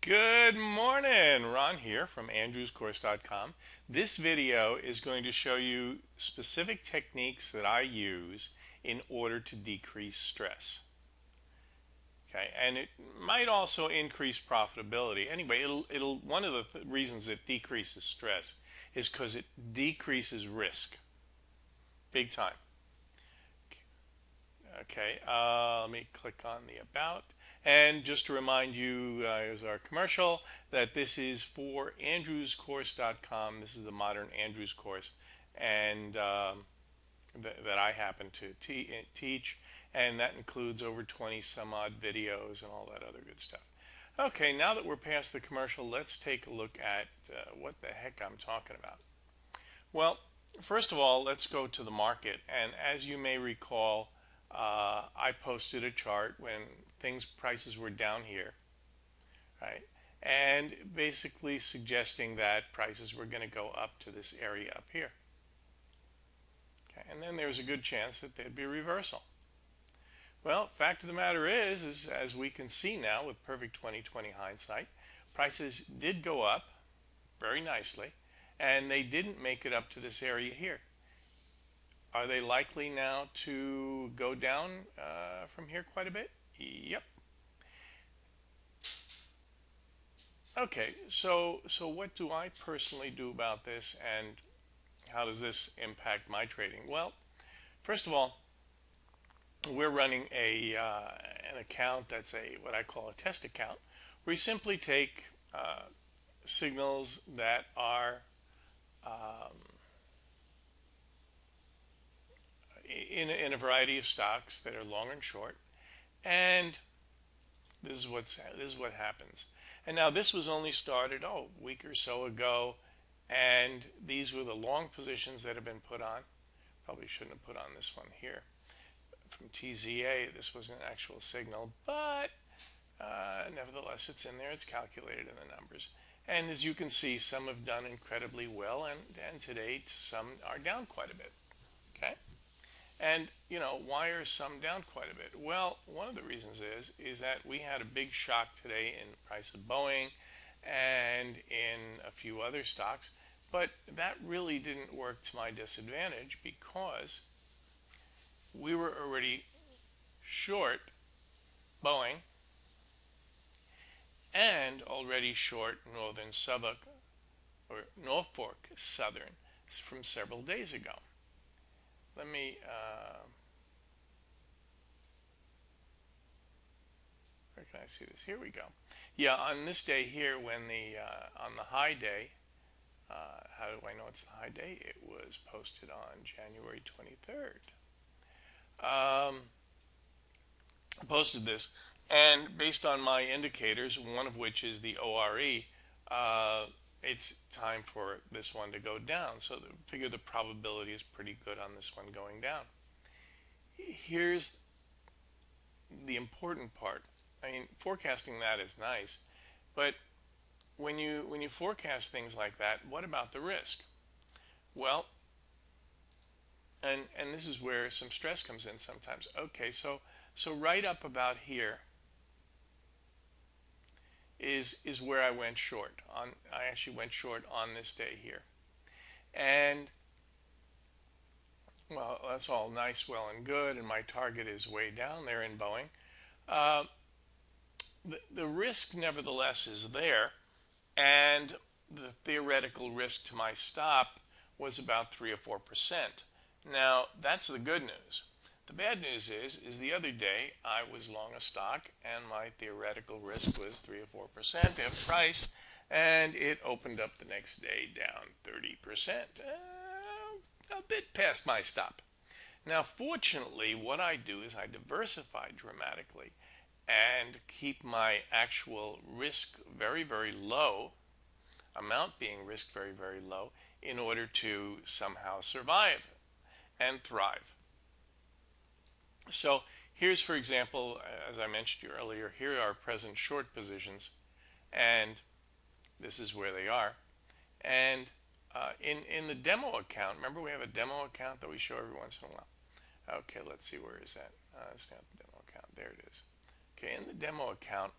Good morning, Ron here from andrewscourse.com. This video is going to show you specific techniques that I use in order to decrease stress. Okay, and it might also increase profitability. Anyway, it'll one of the reasons it decreases stress is because it decreases risk, big time. Okay, let me click on the About. And just to remind you, here's our commercial, that this is for andrewscourse.com. This is the modern Andrews course, and that I happen to teach, and that includes over 20 some odd videos and all that other good stuff. Okay, now that we're past the commercial, let's take a look at what the heck I'm talking about. Well, first of all, let's go to the market. And as you may recall, I posted a chart when prices were down here, right? And basically suggesting that prices were going to go up to this area up here. Okay, and then there's a good chance that there'd be a reversal. Well, fact of the matter is as we can see now with perfect 2020 hindsight, prices did go up very nicely, and they didn't make it up to this area here. Are they likely now to go down from here quite a bit? Yep. Okay, so what do I personally do about this, and how does this impact my trading? Well, first of all, we're running an account that's what I call a test account, where you simply take signals that are in a variety of stocks that are long and short, and this is what happens. And now this was only started a week or so ago, and these were the long positions that have been put on. Probably shouldn't have put on this one here from TZA. This was an actual signal, but nevertheless it's in there. It's calculated in the numbers, and as you can see, some have done incredibly well, and to date some are down quite a bit. Okay. And, why are some down quite a bit? Well, one of the reasons is that we had a big shock today in the price of Boeing and in a few other stocks, but that really didn't work to my disadvantage because we were already short Boeing and already short Norfolk Southern from several days ago. Let me, where can I see this? Here we go. Yeah, on this day here, when on the high day, how do I know it's the high day? It was posted on January 23rd. Posted this, and based on my indicators, one of which is the ORE, it's time for this one to go down. So figure the probability is pretty good on this one going down. Here's the important part. I mean, forecasting that is nice, but when you forecast things like that, what about the risk? Well, and this is where some stress comes in sometimes. Okay, so right up about here is where I went short on. I actually went short on this day here, and well, that's all nice, well and good, and my target is way down there in Boeing. The risk nevertheless is there, and the theoretical risk to my stop was about 3 or 4%. Now that's the good news. The bad news is the other day I was long a stock, and my theoretical risk was 3 or 4% of price, and it opened up the next day down 30%, a bit past my stop. Now, fortunately, what I do is I diversify dramatically and keep my actual risk very, very low, amount being risk very, very low, in order to somehow survive and thrive. So here's, for example, as I mentioned to you earlier, here are present short positions, and this is where they are. And in the demo account, remember we have a demo account that we show every once in a while. Okay, let's see, where is that? It's not the demo account. There it is. Okay, in the demo account,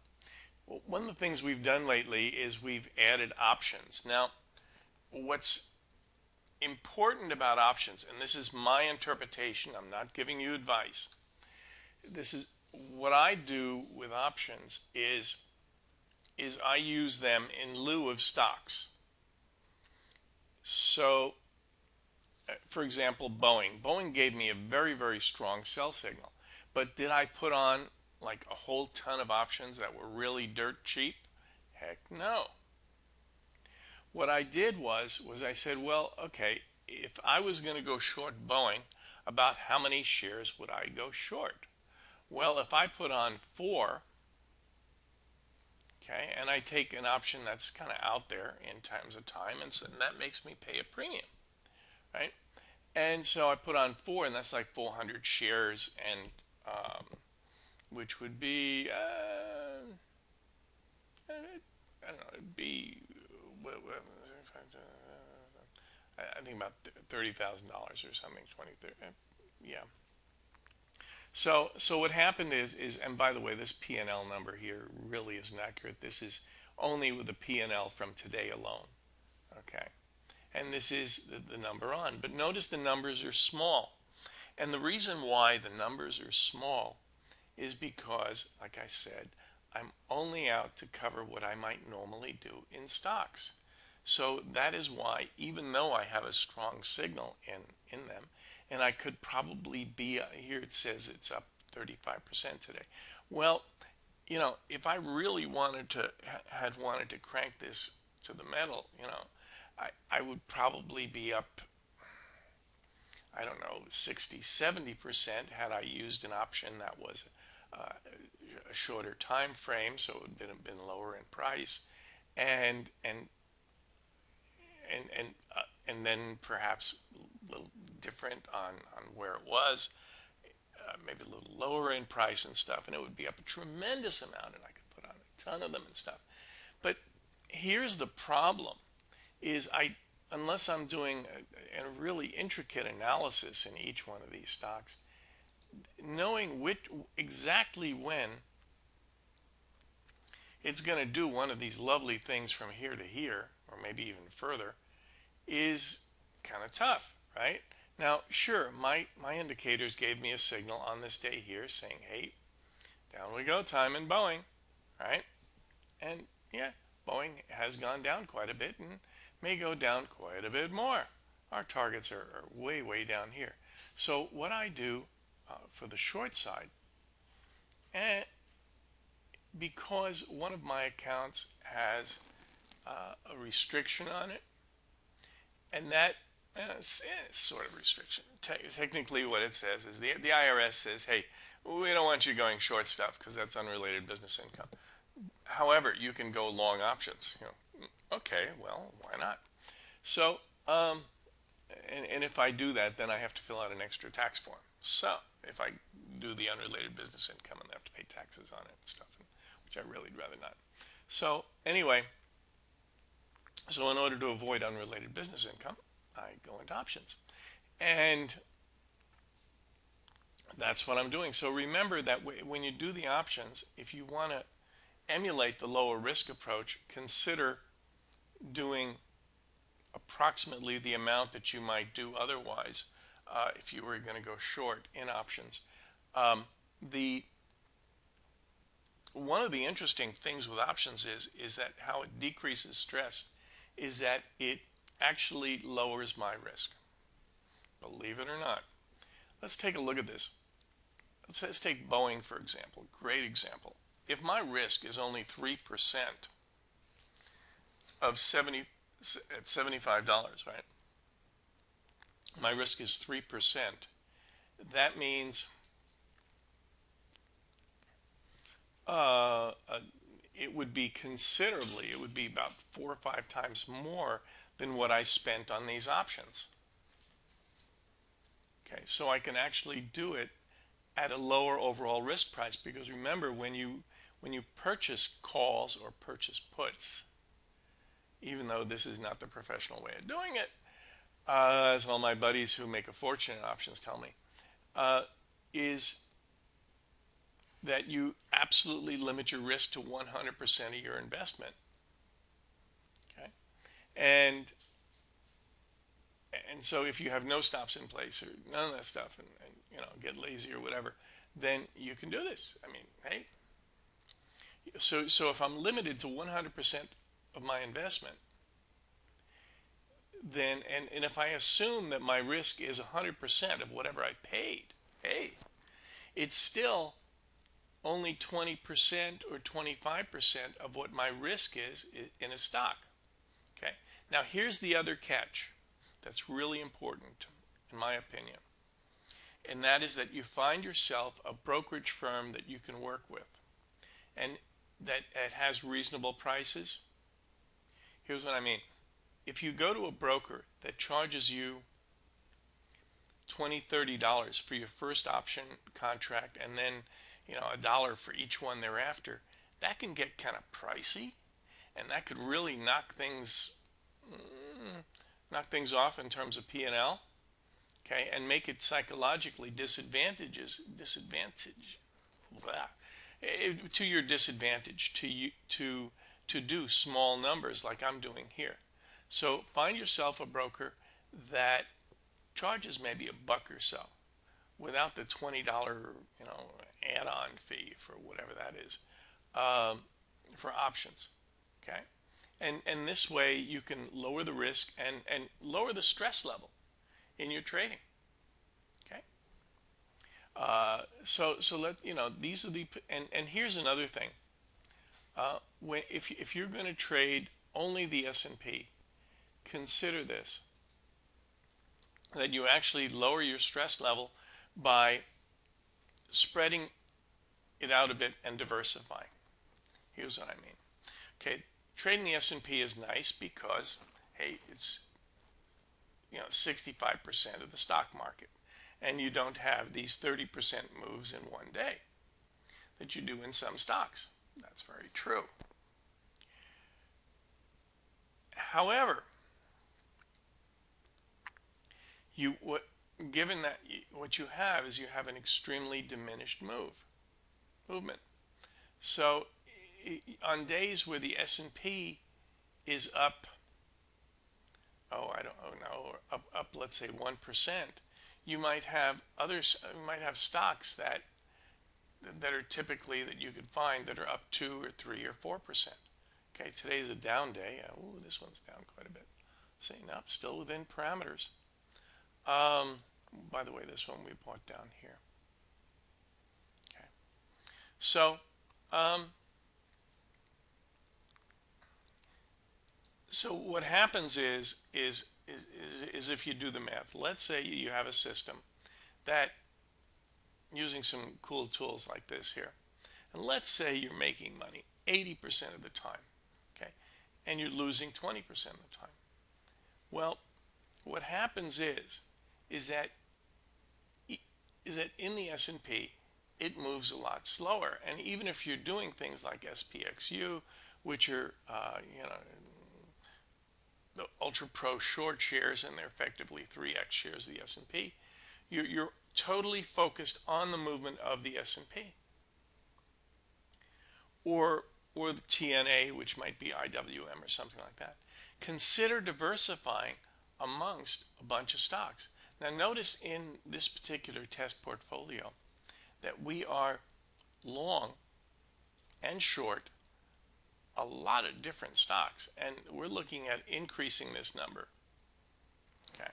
Well, one of the things we've done lately is we've added options. Now, what's important about options, and this is my interpretation, I'm not giving you advice. This is what I do with options is I use them in lieu of stocks. So, for example, Boeing. Boeing gave me a very, very strong sell signal. But did I put on like a whole ton of options that were really dirt cheap? Heck no. What I did was I said, well, okay, if I was going to go short Boeing, about how many shares would I go short? Well, if I put on 4, okay, and I take an option that's kind of out there in terms of time, and so that makes me pay a premium, right? And so I put on 4, and that's like 400 shares, and which would be I don't know, it'd be I think about $30,000 or something, 20, 30, yeah. So what happened is, and by the way, this P&L number here really isn't accurate. This is only with the P&L from today alone, okay? And this is the number on. But notice the numbers are small. And the reason why the numbers are small is because, like I said, I'm only out to cover what I might normally do in stocks. So that is why, even though I have a strong signal in them, and I could probably be, here it says it's up 35% today. Well, you know, if I really wanted to, had wanted to crank this to the metal, you know, I would probably be up, I don't know, 60, 70% had I used an option that was a shorter time frame, so it would have been lower in price, and and then perhaps a little different on where it was, maybe a little lower in price and stuff, and it would be up a tremendous amount, and I could put on a ton of them and stuff. But here's the problem: is unless I'm doing a really intricate analysis in each one of these stocks, knowing exactly when it's going to do one of these lovely things from here to here, or maybe even further, is kind of tough, right? Now, sure, my indicators gave me a signal on this day here saying, hey, down we go, time in Boeing, right? And yeah, Boeing has gone down quite a bit and may go down quite a bit more. Our targets are way, way down here. So what I do for the short side, and because one of my accounts has a restriction on it, and that it's sort of restriction. Technically, what it says is the IRS says, hey, we don't want you going short stuff because that's unrelated business income. However, you can go long options. You know, okay, well, why not? So, and if I do that, then I have to fill out an extra tax form. So, if I do the unrelated business income, and I have to pay taxes on it and stuff, which I really would rather not. So, anyway, so in order to avoid unrelated business income, I go into options. And that's what I'm doing. So remember that when you do the options, if you want to emulate the lower risk approach, consider doing approximately the amount that you might do otherwise if you were going to go short in options. One of the interesting things with options is that how it decreases stress is that it actually lowers my risk. Believe it or not. Let's take a look at this. Let's take Boeing, for example. Great example. If my risk is only 3% of 70 at $75, right? My risk is 3%. That means it would be considerably, it would be about 4 or 5 times more than what I spent on these options. Okay, so I can actually do it at a lower overall risk price, because remember, when you purchase calls or purchase puts, even though this is not the professional way of doing it, as all my buddies who make a fortune in options tell me, is that you absolutely limit your risk to 100% of your investment. Okay, and so if you have no stops in place or none of that stuff, and get lazy or whatever, then you can do this. I mean, hey, so if I'm limited to 100% of my investment, then and if I assume that my risk is 100% of whatever I paid, hey, it's still only 20% or 25% of what my risk is in a stock. Okay. Now here's the other catch that's really important, in my opinion, and that is that you find yourself a brokerage firm that you can work with, and that it has reasonable prices. Here's what I mean. If you go to a broker that charges you $20, $30 for your first option contract, and then a dollar for each one thereafter, that can get kind of pricey, and that could really knock things off in terms of P&L. Okay, and make it psychologically disadvantage to your disadvantage to do small numbers like I'm doing here. So find yourself a broker that charges maybe $1 or so without the $20 add-on fee for whatever that is, for options. Okay, and this way you can lower the risk and lower the stress level in your trading. Okay, so let these are the and here's another thing. If you're going to trade only the S&P, consider this: that you actually lower your stress level by spreading it out a bit and diversifying. Here's what I mean. Okay, trading the S&P is nice because, hey, it's 65% of the stock market, and you don't have these 30% moves in one day that you do in some stocks. That's very true. However, given that what you have is you have an extremely diminished movement. So on days where the S&P is up, I don't know, up let's say 1%, you might have stocks that are typically that you could find that are up 2 or 3 or 4%. Okay, today's a down day. This one's down quite a bit. See, nope, still within parameters. By the way, this one we bought down here. Okay, so so what happens is if you do the math, let's say you have a system that, using some cool tools like this here, and let's say you're making money 80% of the time, okay, and you're losing 20% of the time. Well, what happens is that in the S&P, it moves a lot slower, and even if you're doing things like SPXU, which are the ultra pro short shares, and they're effectively 3x shares of the S&P, you're totally focused on the movement of the S&P, or the TNA, which might be IWM or something like that. Consider diversifying amongst a bunch of stocks. Now notice in this particular test portfolio that we are long and short a lot of different stocks, and we're looking at increasing this number. Okay,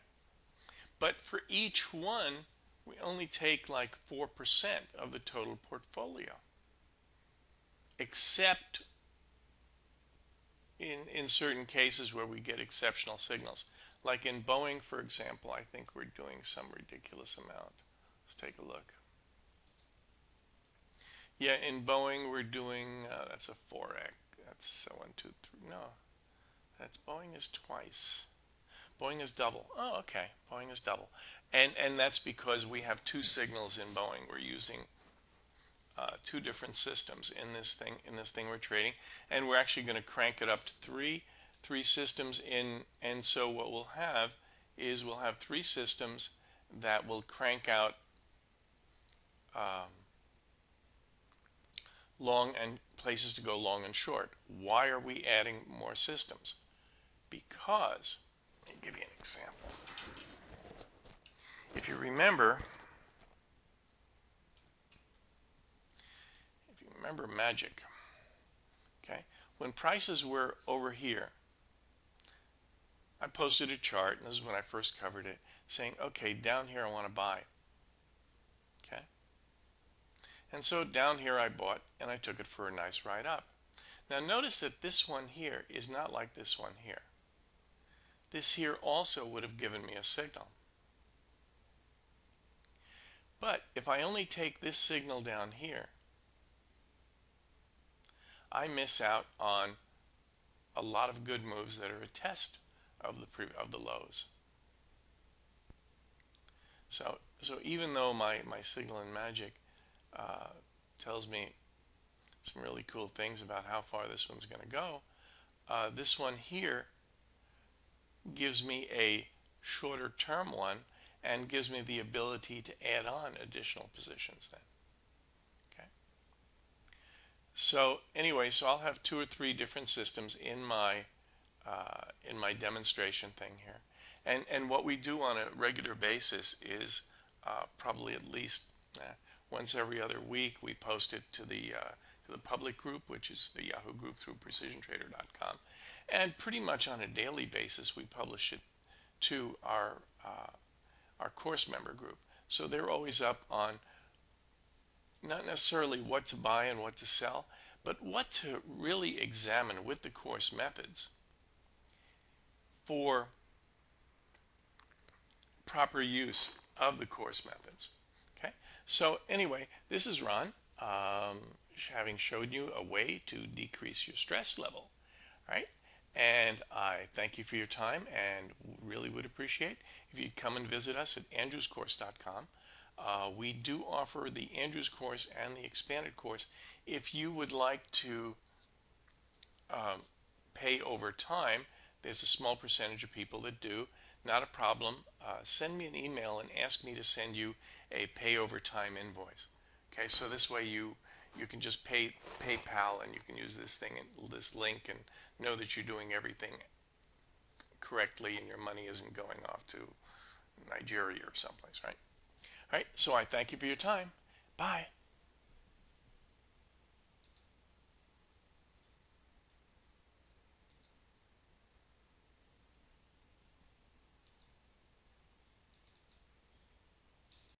but for each one we only take like 4% of the total portfolio, except in certain cases where we get exceptional signals. Like in Boeing, for example, I think we're doing some ridiculous amount. Let's take a look. Yeah, in Boeing we're doing, that's a 4x. That's 1, 2, 3. No, that's Boeing is twice. Boeing is double. Oh, okay. Boeing is double. And that's because we have two signals in Boeing. We're using two different systems in this thing we're trading, and we're actually going to crank it up to three systems in. And so what we'll have is we'll have three systems that will crank out long and places to go long and short. Why are we adding more systems? Because, let me give you an example. If you remember, magic, okay, when prices were over here, I posted a chart, and this is when I first covered it, saying, okay, down here I want to buy. Okay, and so down here I bought, and I took it for a nice ride up. Now notice that this one here is not like this one here. This here also would have given me a signal. But if I only take this signal down here, I miss out on a lot of good moves that are a test of the lows. So even though my signal in magic tells me some really cool things about how far this one's going to go, this one here gives me a shorter term one and gives me the ability to add on additional positions then. Okay. So anyway, so I'll have 2 or 3 different systems in my demonstration thing here, and what we do on a regular basis is probably at least once every other week we post it to the public group, which is the Yahoo group through precisiontrader.com, and pretty much on a daily basis we publish it to our course member group. So they're always up on not necessarily what to buy and what to sell, but what to really examine with the course methods for proper use of the course methods. Okay, so anyway, this is Ron, having showed you a way to decrease your stress level. All right, and I thank you for your time and really would appreciate if you'd come and visit us at andrewscourse.com. We do offer the Andrews course and the expanded course. If you would like to pay over time, there's a small percentage of people that do. Not a problem. Send me an email and ask me to send you a pay over time invoice. Okay, so this way you can just pay PayPal, and you can use this thing and this link and know that you're doing everything correctly and your money isn't going off to Nigeria or someplace, right? All right, so I thank you for your time. Bye.